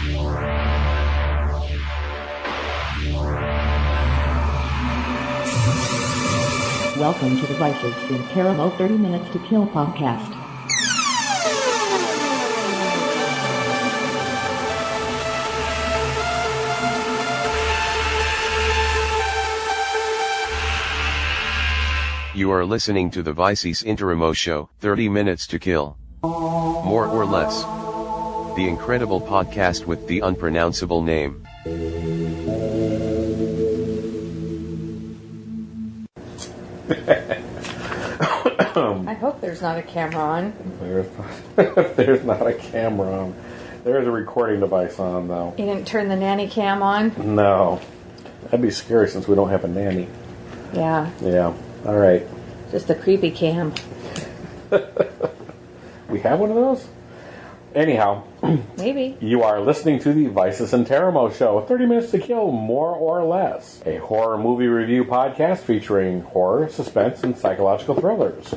Welcome to the Vicis Interimo 30 Minutes to Kill podcast. You are listening to the Vicis Interimo show, 30 Minutes to Kill. More or less. The incredible podcast with the unpronounceable name. I hope there's not a camera on. There's not a camera on. There's a recording device on, though. You didn't turn the nanny cam on? No. That'd be scary since we don't have a nanny. Yeah. Yeah. All right. Just a creepy cam. We have one of those? Anyhow. Maybe. You are listening to the Vicis Interimo show, 30 Minutes to Kill, more or less. A horror movie review podcast featuring horror, suspense, and psychological thrillers.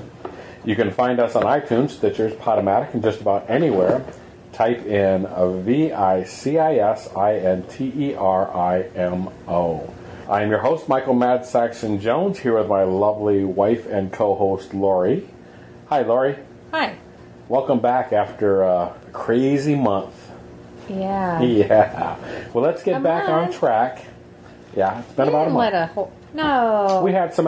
You can find us on iTunes, Stitcher, Podomatic, and just about anywhere. Type in VICISINTERIMO. I am your host, Michael Mad Saxon Jones, here with my lovely wife and co-host, Lori. Hi, Lori. Hi. Welcome back after a crazy month. Yeah. Yeah. Well, let's get back on track. Yeah, it's been about a month. No. We had some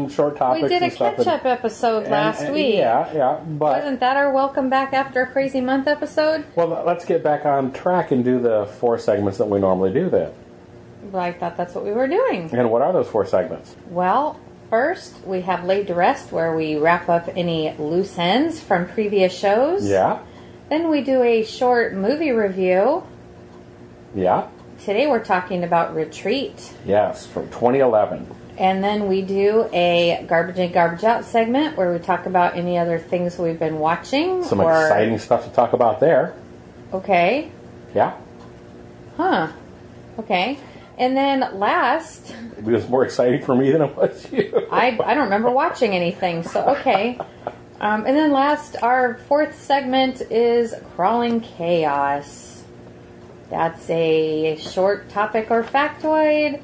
short topics. We did a and stuff catch-up episode last week. Yeah, but wasn't that our welcome back after a crazy month episode? Well, let's get back on track and do the 4 segments that we normally do then. Well, I thought that's what we were doing. And what are those 4 segments? Well, first, we have Laid to Rest, where we wrap up any loose ends from previous shows. Yeah. Then we do a short movie review. Yeah. Today we're talking about Retreat. Yes, from 2011. And then we do a Garbage In, Garbage Out segment where we talk about any other things we've been watching. Some exciting stuff to talk about there. Okay. Yeah. Huh. Okay. And then last... It was more exciting for me than it was you. I don't remember watching anything, so okay. And then last, our 4th segment is Crawling Chaos. That's a short topic or factoid,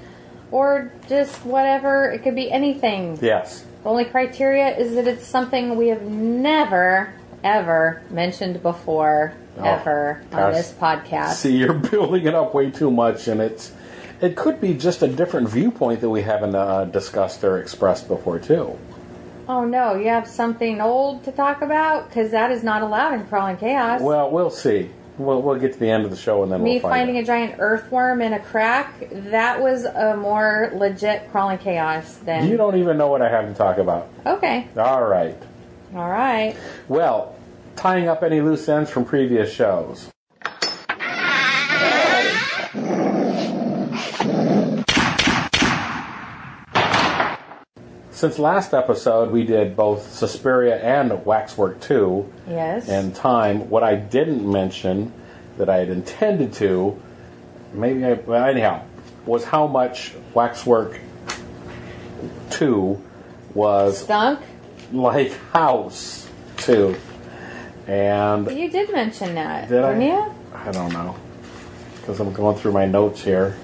or just whatever. It could be anything. Yes. The only criteria is that it's something we have never, ever mentioned before, ever, on this podcast. See, you're building it up way too much, and it could be just a different viewpoint that we haven't discussed or expressed before, too. Oh, no. You have something old to talk about? Because that is not allowed in Crawling Chaos. Well, we'll see. We'll get to the end of the show, and then we'll find finding a giant earthworm in a crack, that was a more legit Crawling Chaos than... You don't even know what I have to talk about. Okay. All right. All right. Well, tying up any loose ends from previous shows. Since last episode, we did both Suspiria and Waxwork 2. Yes. And Time. What I didn't mention that I had intended to, was how much Waxwork 2 was stunk like House 2. And you did mention that, didn't you? I don't know, because I'm going through my notes here.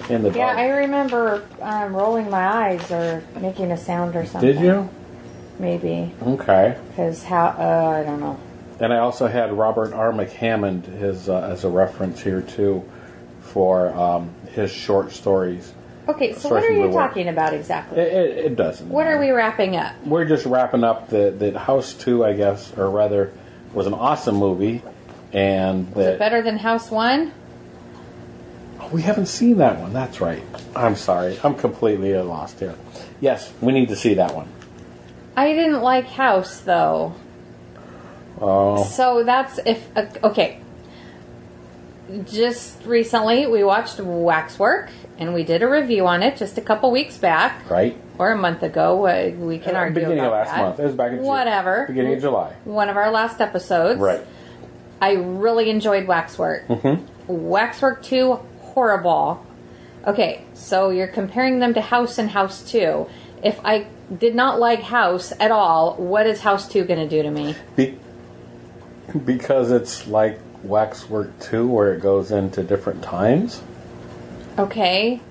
Yeah, I remember rolling my eyes or making a sound or something. Did you? Maybe. Okay. Because I don't know. And I also had Robert R. McHammond as a reference here, too, for his short stories. Okay, so what are you talking about exactly? It doesn't What matter. are we wrapping up? We're just wrapping up that House 2, I guess, or rather, was an awesome movie. And Was it better than House 1? We haven't seen that one. That's right. I'm sorry. I'm completely lost here. Yes, we need to see that one. I didn't like House, though. Oh. So that's okay. Just recently, we watched Waxwork, and we did a review on it just a couple weeks back. Right. Or a month ago. We can argue beginning about of last that. month. It was back in Whatever. Beginning of July. One of our last episodes. Right. I really enjoyed Waxwork. Mm-hmm. Waxwork 2, horrible. Okay, so you're comparing them to House and House 2. If I did not like House at all, what is House 2 going to do to me? Because it's like Waxwork 2 where it goes into different times. Okay.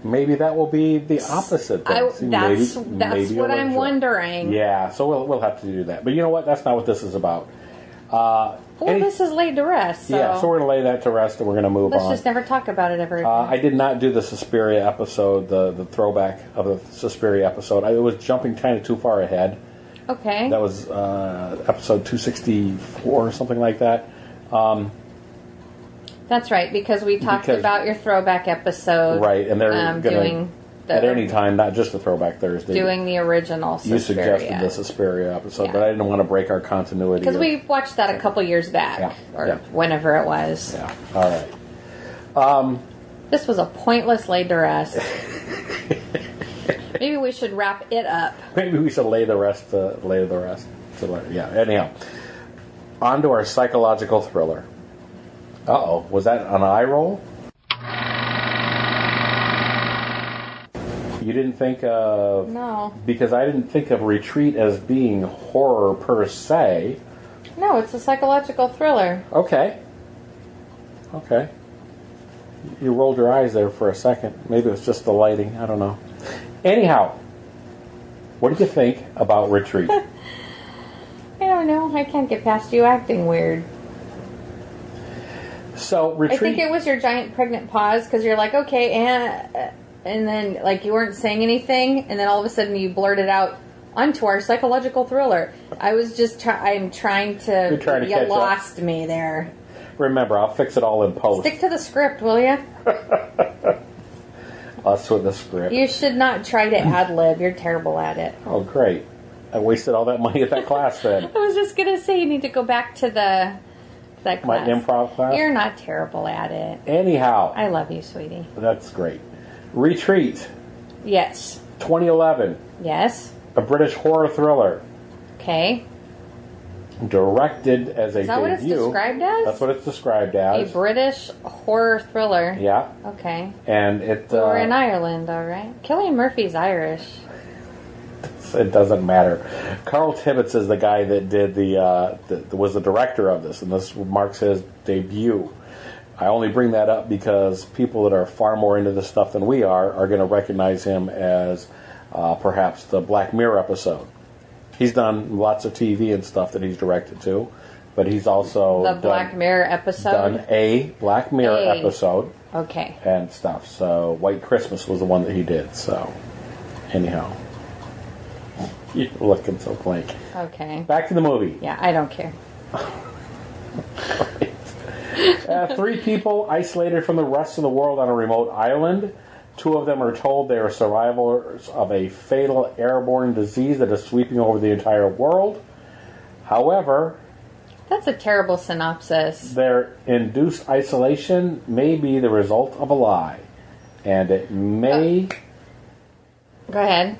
Maybe that will be the opposite. That's maybe what I'm wondering. Yeah, so we'll have to do that. But you know what? That's not what this is about. This is laid to rest. So yeah, so we're going to lay that to rest and we're going to move on. Let's just never talk about it ever again. I did not do the Suspiria episode, the throwback of the Suspiria episode. I was jumping kind of too far ahead. Okay. That was episode 264 or something like that. That's right, because we talked about your throwback episode. Right, and they're going to, at any time, not just the Throwback Thursday. Doing the original Suspiria. You suggested the Suspiria episode, but I didn't want to break our continuity. Because we watched that a couple years back, whenever it was. Yeah, all right. This was a pointless laid to rest. Maybe we should wrap it up. Maybe we should lay the rest. Anyhow, on to our psychological thriller. Uh-oh, was that an eye roll? You didn't think of... No. Because I didn't think of Retreat as being horror per se. No, it's a psychological thriller. Okay. You rolled your eyes there for a second. Maybe it was just the lighting. I don't know. Anyhow, what did you think about Retreat? I don't know. I can't get past you acting weird. So, Retreat... I think it was your giant pregnant pause, because you're like, okay, and then, like, you weren't saying anything, and then all of a sudden you blurted out, onto our psychological thriller. I was just I'm trying to... You're trying to catch lost up. Me there. Remember, I'll fix it all in post. Stick to the script, will you? Us with the script. You should not try to ad-lib. You're terrible at it. Oh, great. I wasted all that money at that class then. I was just going to say you need to go back to that class. My improv class? You're not terrible at it. Anyhow. I love you, sweetie. That's great. Retreat. Yes. 2011. Yes. A British horror thriller. Okay. Directed as a debut. Is that what it's described as? That's what it's described as. A British horror thriller. Yeah. Okay. And it... We're in Ireland, all right. Cillian Murphy's Irish. It doesn't matter. Carl Tibbets is the guy that did was the director of this, and this marks his debut. I only bring that up because people that are far more into this stuff than we are going to recognize him as perhaps the Black Mirror episode. He's done lots of TV and stuff that he's directed to, but he's also Black Mirror episode? Done a Black Mirror episode. Okay. And stuff. So White Christmas was the one that he did. So anyhow. You're looking so blank. Okay. Back to the movie. Yeah, I don't care. Three people isolated from the rest of the world on a remote island. Two of them are told they are survivors of a fatal airborne disease that is sweeping over the entire world. However... That's a terrible synopsis. Their induced isolation may be the result of a lie. And it may... Go ahead.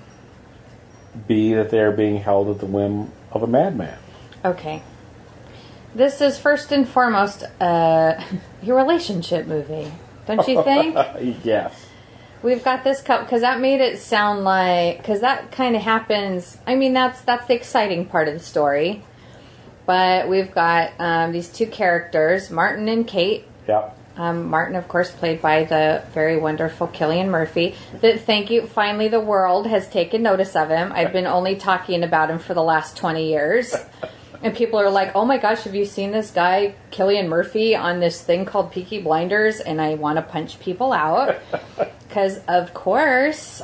Be that they are being held at the whim of a madman. Okay. This is first and foremost your relationship movie, don't you think? Yes. We've got this couple, because that made it sound like, because that kind of happens, I mean, that's the exciting part of the story. But we've got these two characters, Martin and Kate. Yep. Martin, of course, played by the very wonderful Cillian Murphy. Thank you. Finally, the world has taken notice of him. I've been only talking about him for the last 20 years. And people are like, oh my gosh, have you seen this guy, Cillian Murphy, on this thing called Peaky Blinders? And I want to punch people out. Because, of course...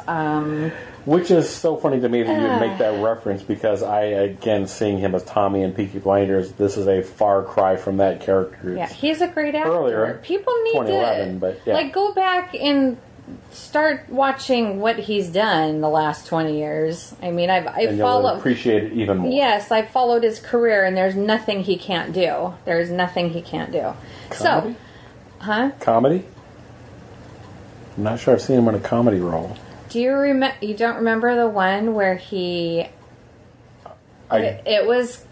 Which is so funny to me that you would make that reference, because again, seeing him as Tommy in Peaky Blinders, this is a far cry from that character. Yeah, he's a great actor. Earlier, people need 2011, to but, yeah. like go back and start watching what he's done the last 20 years. I mean, I've followed. You'll appreciate it even more. Yes, I've followed his career, and there's nothing he can't do. There's nothing he can't do. Comedy? Huh? Comedy? I'm not sure I've seen him in a comedy role. Do you remember? You don't remember the one where he? It was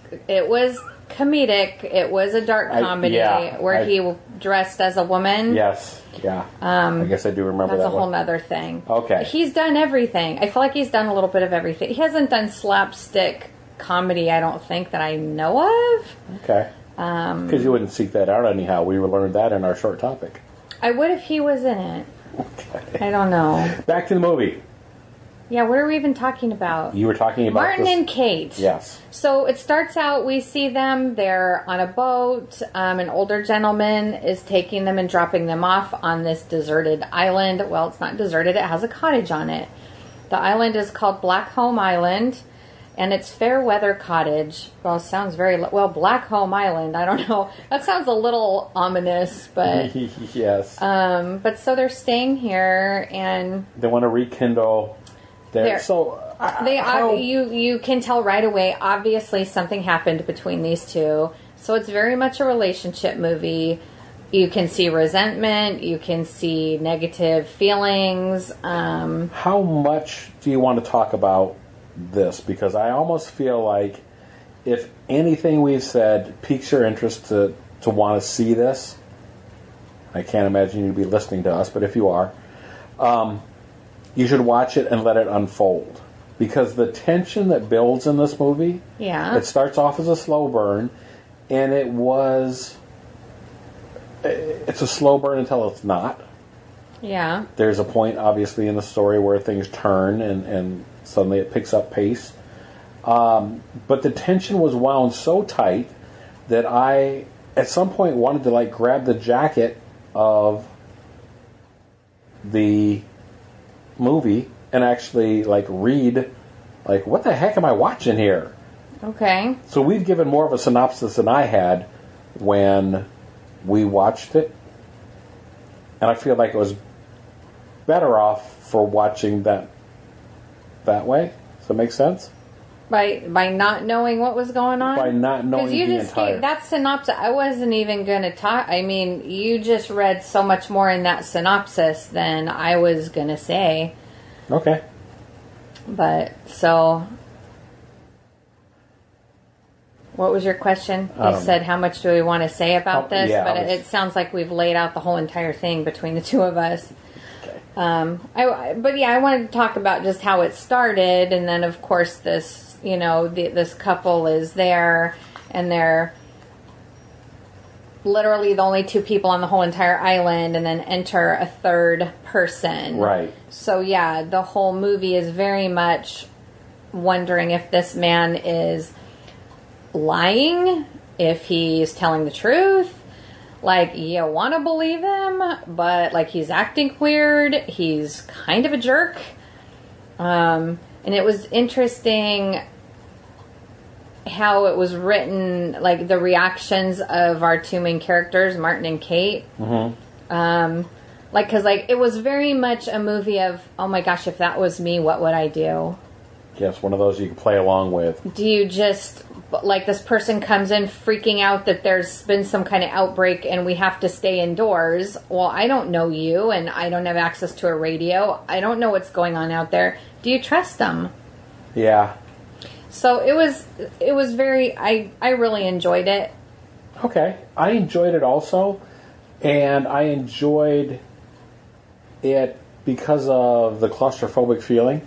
comedic. It was a dark comedy where he dressed as a woman. Yes, yeah. I guess I do remember that. That's a whole other thing. Okay. He's done everything. I feel like he's done a little bit of everything. He hasn't done slapstick comedy, I don't think, that I know of. Okay. Because you wouldn't seek that out anyhow. We learned that in our short topic. I would if he was in it. Okay. I don't know. Back to the movie. Yeah, what are we even talking about? You were talking about Martin and Kate. Yes. So it starts out, we see them, they're on a boat. An older gentleman is taking them and dropping them off on this deserted island. Well, it's not deserted, it has a cottage on it. The island is called Blackcomb Island, and it's Fairweather Cottage. Well, sounds very... Well, Blackcomb Island, I don't know. That sounds a little ominous, but... Yes. But so they're staying here, and... They want to rekindle... You can tell right away, obviously something happened between these two. So it's very much a relationship movie. You can see resentment. You can see negative feelings. How much do you want to talk about this? Because I almost feel like if anything we've said piques your interest to want to see this, I can't imagine you'd be listening to us, but if you are... you should watch it and let it unfold. Because the tension that builds in this movie, it starts off as a slow burn, and it's a slow burn until it's not. Yeah. There's a point, obviously, in the story where things turn, and suddenly it picks up pace. But the tension was wound so tight that I, at some point, wanted to, grab the jacket of the movie and actually read what the heck am I watching here? Okay. So we've given more of a synopsis than I had when we watched it, and I feel like it was better off for watching that way. Does that make sense? By not knowing what was going on? By not knowing the entire... Because you just gave that synopsis. I wasn't even going to talk... I mean, you just read so much more in that synopsis than I was going to say. Okay. But, so... What was your question? You said, how much do we want to say about this? Yeah, but it sounds like we've laid out the whole entire thing between the two of us. Okay. I wanted to talk about just how it started, and then, of course, this... this couple is there, and they're literally the only two people on the whole entire island, and then enter a third person. Right. So, yeah, the whole movie is very much wondering if this man is lying, if he's telling the truth. You want to believe him, but, he's acting weird. He's kind of a jerk. And it was interesting how it was written, the reactions of our two main characters, Martin and Kate. Mm-hmm. Because it was very much a movie of, oh my gosh, if that was me, what would I do? Yes, one of those you can play along with. Do you just, this person comes in freaking out that there's been some kind of outbreak and we have to stay indoors. Well, I don't know you, and I don't have access to a radio. I don't know what's going on out there. Do you trust them? Yeah. So it was very, I really enjoyed it. Okay. I enjoyed it also, and I enjoyed it because of the claustrophobic feeling.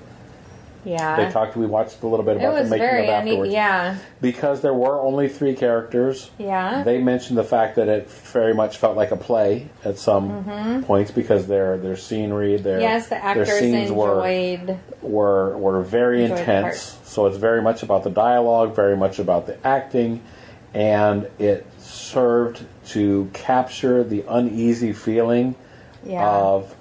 Yeah. We watched a little bit about the making of afterwards. Yeah. Because there were only 3 characters. Yeah. They mentioned the fact that it very much felt like a play at some points because their scenery, the actors scenes were very intense. So it's very much about the dialogue, very much about the acting, and it served to capture the uneasy feeling of...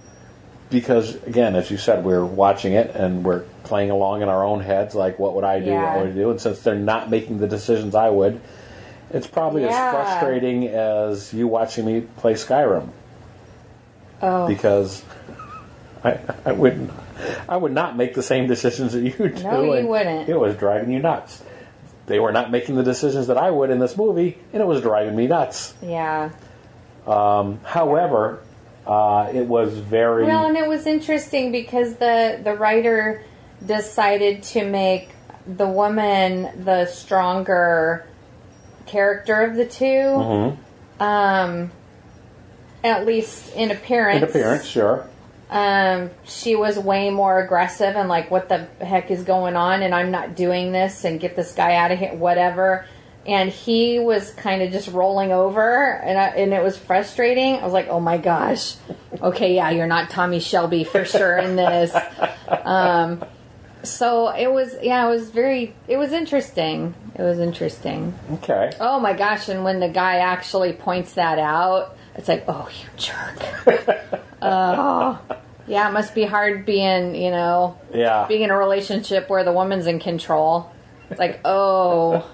Because, again, as you said, we're watching it and we're playing along in our own heads, what would I do, what would I do? And since they're not making the decisions I would, it's probably as frustrating as you watching me play Skyrim. Oh. Because I would not make the same decisions that you do. No, you wouldn't. It was driving you nuts. They were not making the decisions that I would in this movie, and it was driving me nuts. Yeah. However... it was very... Well, and it was interesting because the writer decided to make the woman the stronger character of the two. Mm-hmm. At least in appearance. In appearance, sure. She was way more aggressive and what the heck is going on, and I'm not doing this, and get this guy out of here, whatever. and he was kind of just rolling over, and it was frustrating. I was like, oh my gosh, okay, yeah, you're not Tommy Shelby for sure in this. So it was interesting. It was interesting. Okay. Oh my gosh, and when the guy actually points that out, it's like, oh, you jerk. Oh, yeah, it must be hard being, being in a relationship where the woman's in control. It's like, oh,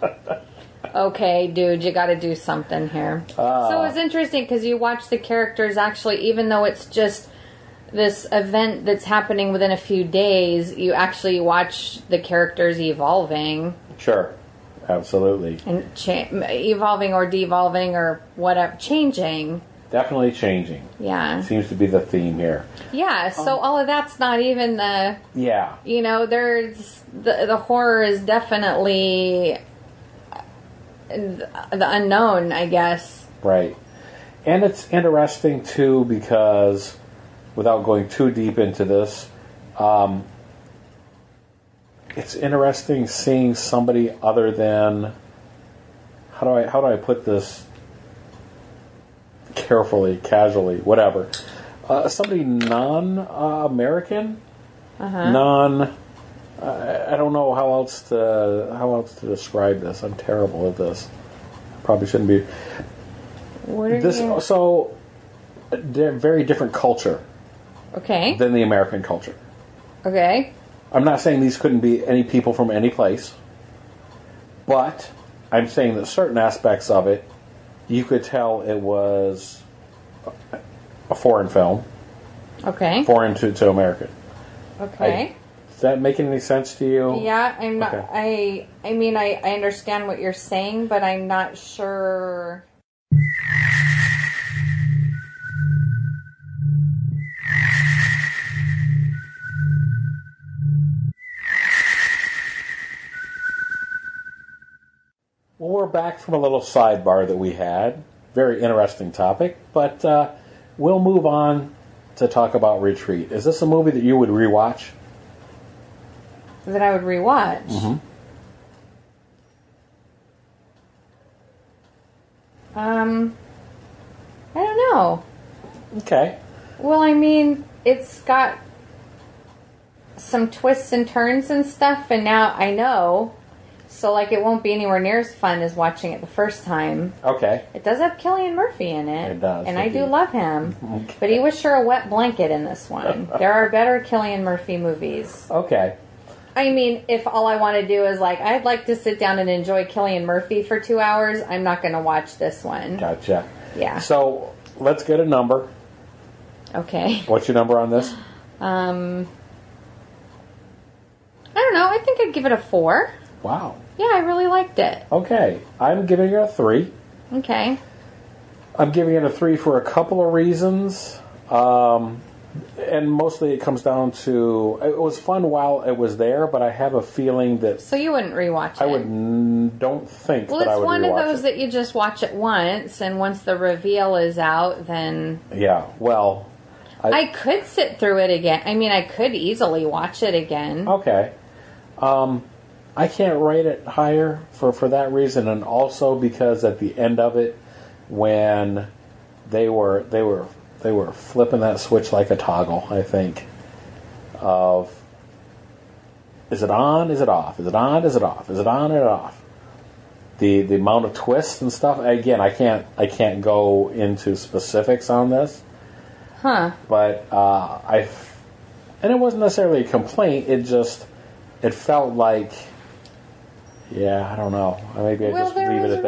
okay, dude, you got to do something here. So it was interesting because you watch the characters actually, even though it's just this event that's happening within a few days, you actually watch the characters evolving. Sure, absolutely. And evolving or devolving or whatever, changing. Definitely changing. Yeah. Seems to be the theme here. Yeah, so all of that's not even the... Yeah. There's... The horror is definitely the unknown, I guess. Right. And it's interesting, too, because, without going too deep into this, it's interesting seeing somebody other than... How do I put this... carefully, casually, whatever. Somebody non-American, I don't know how else to describe this. I'm terrible at this. Probably shouldn't be. So, very different culture. Okay. Than the American culture. Okay. I'm not saying these couldn't be any people from any place, but I'm saying that certain aspects of it, you could tell it was a foreign film. Okay. Foreign to American. Okay. Is that making any sense to you? Yeah, I'm not... Okay. I mean, I understand what you're saying, but I'm not sure... Well, we're back from a little sidebar that we had. Very interesting topic, but we'll move on to talk about Retreat. Is this a movie that you would rewatch? That I would rewatch? Mm-hmm. I don't know. Okay. Well, I mean, it's got some twists and turns and stuff, and now I know... So, it won't be anywhere near as fun as watching it the first time. Okay. It does have Cillian Murphy in it. It does. And I do love him. Okay. But he was sure a wet blanket in this one. There are better Cillian Murphy movies. Okay. I mean, if all I want to do is, I'd like to sit down and enjoy Cillian Murphy for 2 hours, I'm not going to watch this one. Gotcha. Yeah. So, let's get a number. Okay. What's your number on this? I don't know. I think I'd give it a 4. Wow. Yeah, I really liked it. Okay. I'm giving it a 3. Okay. I'm giving it a 3 for a couple of reasons. And mostly it comes down to... It was fun while it was there, but I have a feeling that... So you wouldn't rewatch it? I don't think that I would rewatch it. Well, it's one of those that you just watch it once, and once the reveal is out, then... Yeah, well... I could sit through it again. I mean, I could easily watch it again. Okay. I can't rate it higher for that reason, and also because at the end of it, when they were flipping that switch like a toggle, I think, of is it on, is it off, is it on, is it off, is it on, is it off? The amount of twists and stuff. Again, I can't go into specifics on this. Huh. But and it wasn't necessarily a complaint. It felt like. Yeah, I don't know. Maybe I just leave it at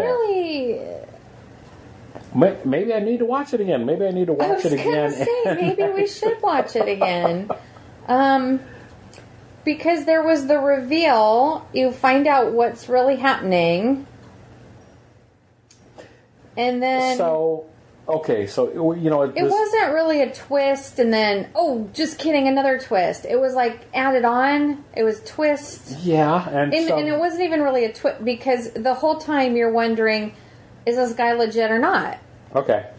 that. Maybe I need to watch it again. Maybe I need to watch it again. I was going to say, maybe we should watch it again. Because there was the reveal. You find out what's really happening. And then... Okay, so, it wasn't really a twist and then, oh, just kidding, another twist. It was added on. It was twist. Yeah, and it wasn't even really a twist because the whole time you're wondering, is this guy legit or not? Okay,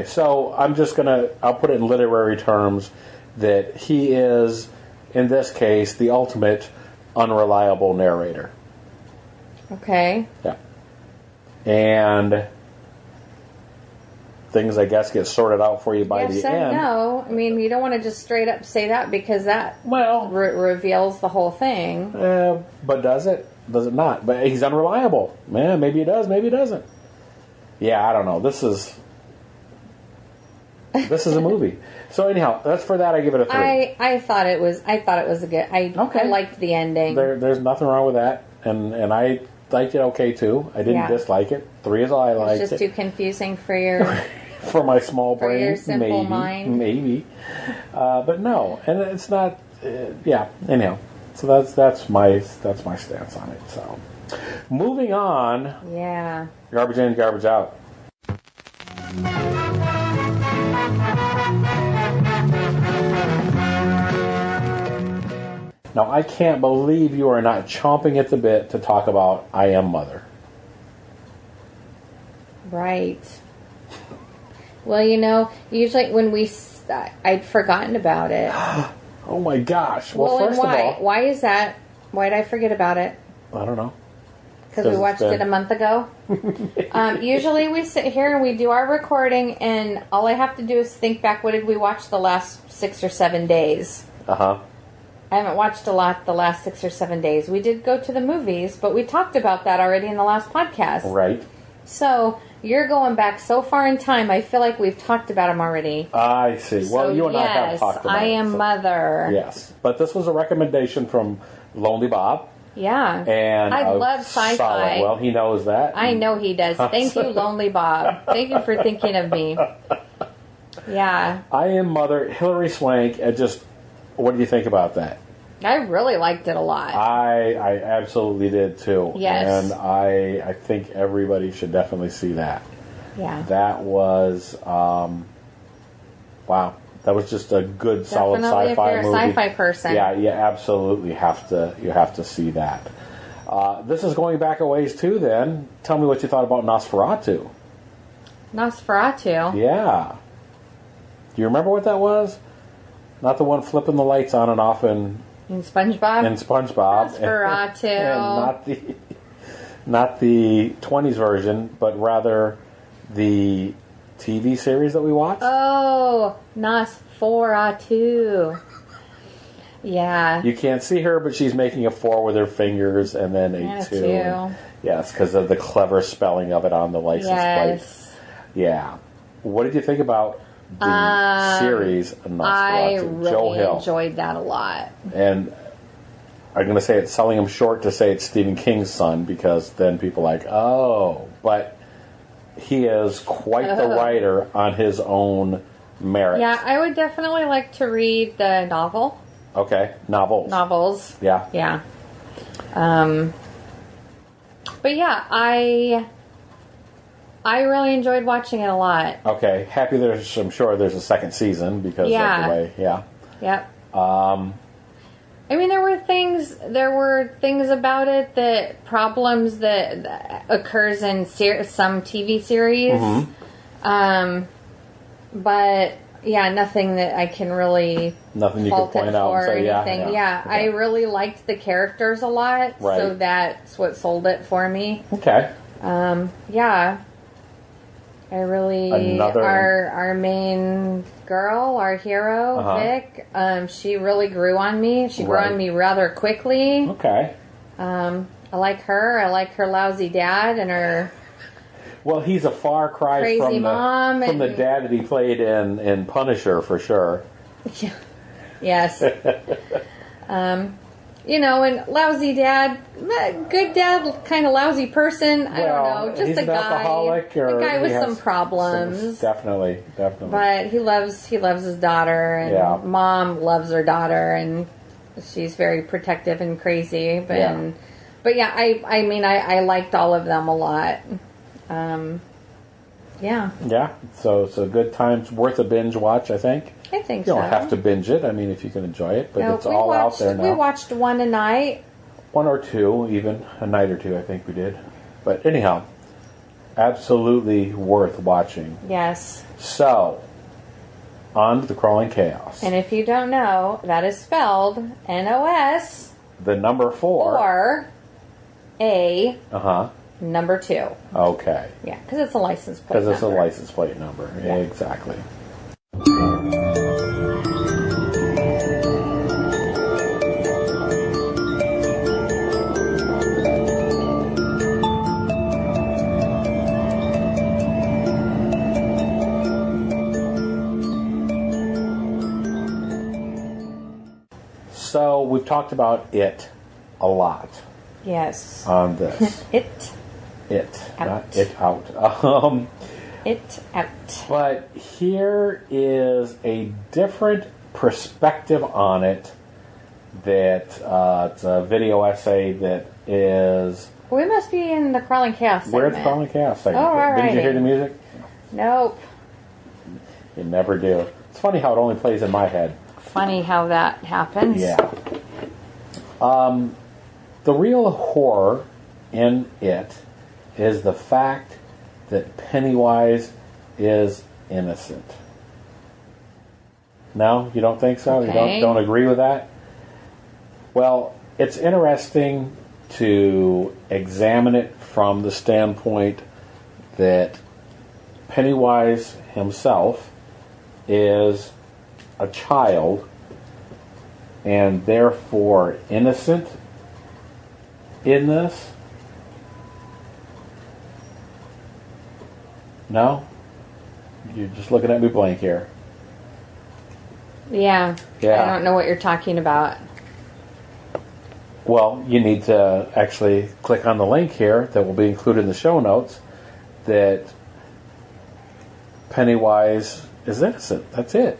so I'll put it in literary terms that he is, in this case, the ultimate unreliable narrator. Okay. Yeah. and things, I guess, get sorted out for you by yes the and end. no. I mean, you don't want to just straight up say that because that reveals the whole thing. But does it? Does it not? But he's unreliable. Man, maybe it does, maybe it doesn't. Yeah, I don't know. This is a movie. So anyhow, that's for that. I give it a 3. I thought it was a good. I liked the ending. There's nothing wrong with that, and I liked it okay too. I didn't dislike it. 3 is all I liked. It's just too confusing for your for my small brain, your simple mind. maybe. But no, and it's not. Yeah. Anyhow, so that's my stance on it. So moving on. Yeah. Garbage in, garbage out. Now, I can't believe you are not chomping at the bit to talk about I Am Mother. Right. Well, usually when I'd forgotten about it. Oh my gosh. Well, first why? of all... Why is that? Why did I forget about it? I don't know. Because we watched it a month ago. Usually we sit here and we do our recording, and all I have to do is think back, what did we watch the last 6 or 7 days? Uh-huh. I haven't watched a lot the last 6 or 7 days. We did go to the movies, but we talked about that already in the last podcast. Right. So, you're going back so far in time, I feel like we've talked about them already. I see. Well, so, you and I have talked about it. I Am Mother. Yes. But this was a recommendation from Lonely Bob. Yeah. And I love sci-fi. Solid. Well, he knows that. I know he does. Thank you, Lonely Bob. Thank you for thinking of me. Yeah. I Am Mother, Hilary Swank, what do you think about that? I really liked it a lot. I absolutely did too. Yes. And I think everybody should definitely see that. Yeah. That was, wow. That was just a good, solid Definitely sci-fi if you're movie. a sci-fi person. Yeah, you absolutely have to see that. This is going back a ways too then. Tell me what you thought about Nosferatu. Nosferatu? Yeah. Do you remember what that was? Not the one flipping the lights on and off in SpongeBob? In SpongeBob. Nosferatu. And not the 20s version, but rather the TV series that we watched. Oh, Nosferatu. Yeah. You can't see her, but she's making a 4 with her fingers and then a 2. Yes, because of the clever spelling of it on the license plate. Yeah. What did you think about the series Nosferatu? I really Joe Hill. enjoyed that a lot. And I'm going to say it's selling him short to say it's Stephen King's son, because then people are like, oh. But he is quite the writer on his own merit. Yeah, I would definitely like to read the novel. Okay, novels. Yeah. Yeah. But yeah, I really enjoyed watching it a lot. Okay, I'm sure there's a second season because of the way, Yep. I mean, there were things about it problems that occurs in some TV series. Mm-hmm. But yeah, nothing that I can really nothing you can point out and say, anything. Yeah, I really liked the characters a lot, so that's what sold it for me. Okay. Yeah. I really our main girl, our hero, Vic. She really grew on me. She grew on me rather quickly. Okay. I like her. I like her lousy dad and her. Well, he's a far cry crazy from mom the dad that he played in Punisher for sure. Yeah. Yes. And lousy dad, good dad, kind of lousy person. I don't know, just he's a an guy, alcoholic, or a guy with some problems. Definitely. But he loves his daughter, and mom loves her daughter, and she's very protective and crazy. But I mean, I liked all of them a lot. Yeah. So good times, worth a binge watch, I think. I think you so. don't have to binge it. I mean, if you can enjoy it, but it's all out there now. We watched one a night. One or two, even a night or two, I think we did. But anyhow, absolutely worth watching. Yes. So, on to the Crawling Chaos. And if you don't know, that is spelled NOS. The number 4. Or A. number 2. Okay. Yeah, because it's a license plate Because it's a number. license plate number. Yeah. Exactly. So we've talked about it a lot Yes. on this. It Not Out. it out. It out. But here is a different perspective on it that it's a video essay that is... We must be in the Crawling Chaos segment. We're at the Crawling Chaos segment. Oh, all Didn't you hear righty. the music? Nope. You never do. It's funny how it only plays in my head. Funny how that happens. Yeah. The real horror in it is the fact that Pennywise is innocent. No, you don't think so? Okay. You don't agree with that? Well, it's interesting to examine it from the standpoint that Pennywise himself is a child and therefore innocent in this. No? You're just looking at me blank here. Yeah. Yeah. I don't know what you're talking about. Well, you need to actually click on the link here that will be included in the show notes that Pennywise is innocent. That's it.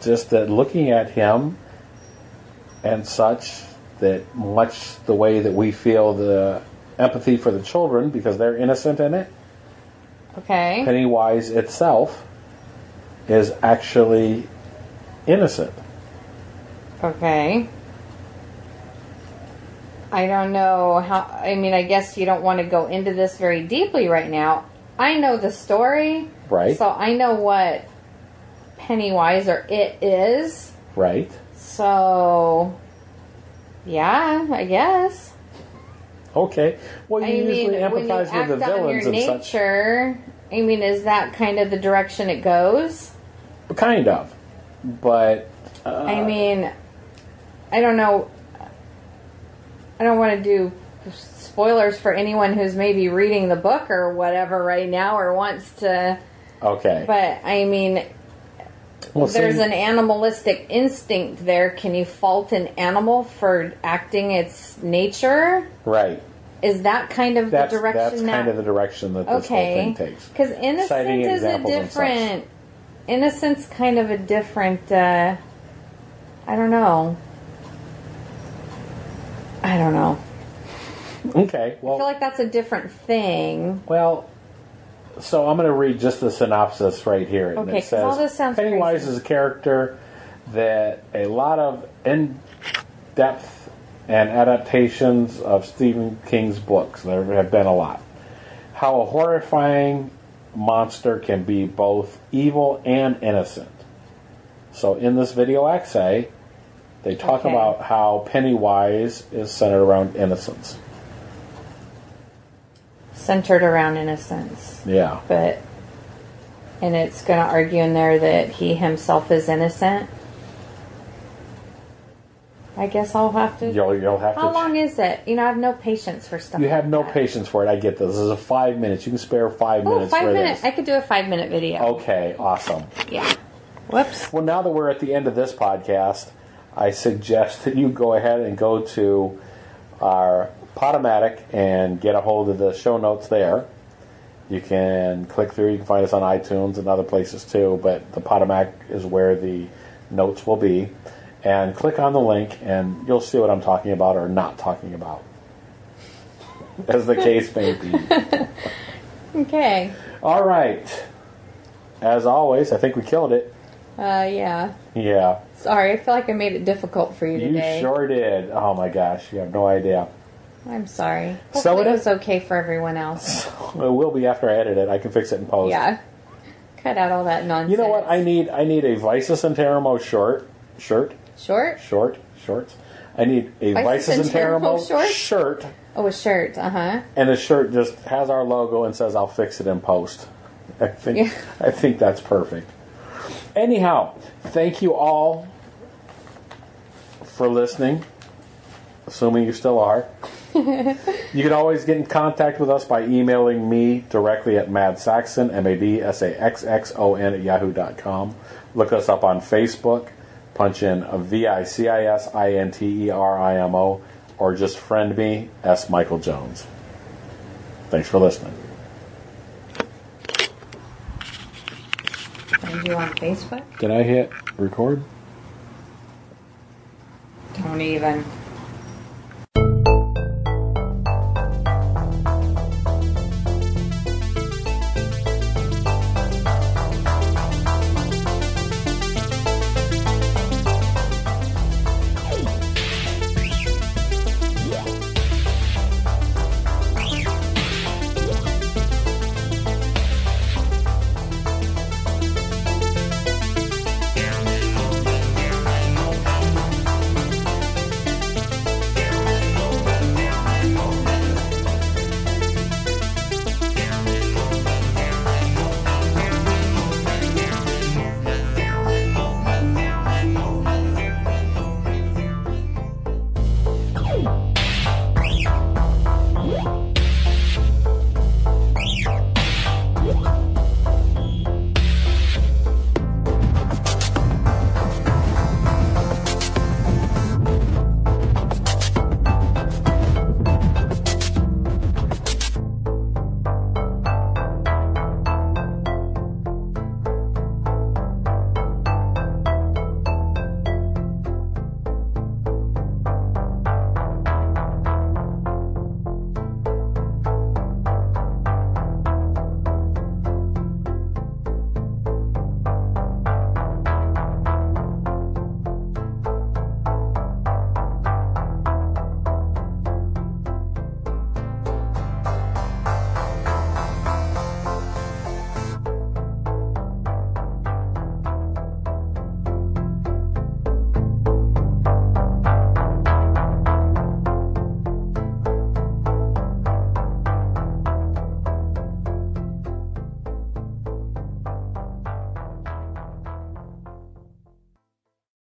Just that looking at him and such, that much the way that we feel the empathy for the children because they're innocent in it, Okay. Pennywise itself is actually innocent. Okay. I don't know how. I mean, I guess you don't want to go into this very deeply right now. I know the story. Right. So I know what Pennywise or it is. Right. So, yeah, I guess. Okay. Well, you I usually mean, when you empathize with act the on villains your and such. nature, I mean, is that kind of the direction it goes? Kind of. But I mean, I don't know. I don't want to do spoilers for anyone who's maybe reading the book or whatever right now or wants to. okay. But, I mean, Well, there's see- an animalistic instinct there. Can you fault an animal for acting its nature? Right. Is that kind of That's the direction that's that... kind of the direction that this whole thing takes. Because innocent Citing is a examples and such. different... Innocent's kind of a different... I don't know. Okay. I feel Well, like that's a different thing. so I'm going to read just the synopsis right here. And Okay, it 'cause says, all this sounds Pennywise crazy. is a character that a lot of in-depth and adaptations of Stephen King's books. There have been a lot. How a horrifying monster can be both evil and innocent. So in this video essay, they talk Okay. about how Pennywise is centered around innocence. Centered around innocence. Yeah. But... And it's going to argue in there that he himself is innocent. I guess I'll have to... You'll have How to... long is it? You know, I have no patience for stuff You like have no that. patience for it. I get this. This is a 5 minutes. You can spare 5 Oh, minutes 5 for minutes. this. I could do a 5-minute video. Okay, awesome. Yeah. Whoops. Well, now that we're at the end of this podcast, I suggest that you go ahead and go to our Podomatic and get a hold of the show notes there. You can click through. You can find us on iTunes and other places too, but the Podomatic is where the notes will be. And click on the link, and you'll see what I'm talking about or not talking about, as the case may be. Okay. All right. As always, I think we killed it. Yeah. Yeah. Sorry, I feel like I made it difficult for you You today. sure did. Oh my gosh, you have no idea. I'm sorry. So Hopefully it it is- was okay for everyone else. It will be after I edit it. I can fix it in post. Yeah. Cut out all that nonsense. You know what? I need a Vicis Interimo shorts. Short? I need a Vicis Vicis Interimo Interimo short? shirt Oh, a shirt. And the shirt just has our logo and says, "I'll fix it in post." I think that's perfect. Anyhow, thank you all for listening, assuming you still are. You can always get in contact with us by emailing me directly at madsaxon, MADSAXXON @yahoo.com. Look us up on Facebook. Punch in VICISINTERIMO, or just friend me, S. Michael Jones. Thanks for listening. Find you on Facebook? Did I hit record? Don't even.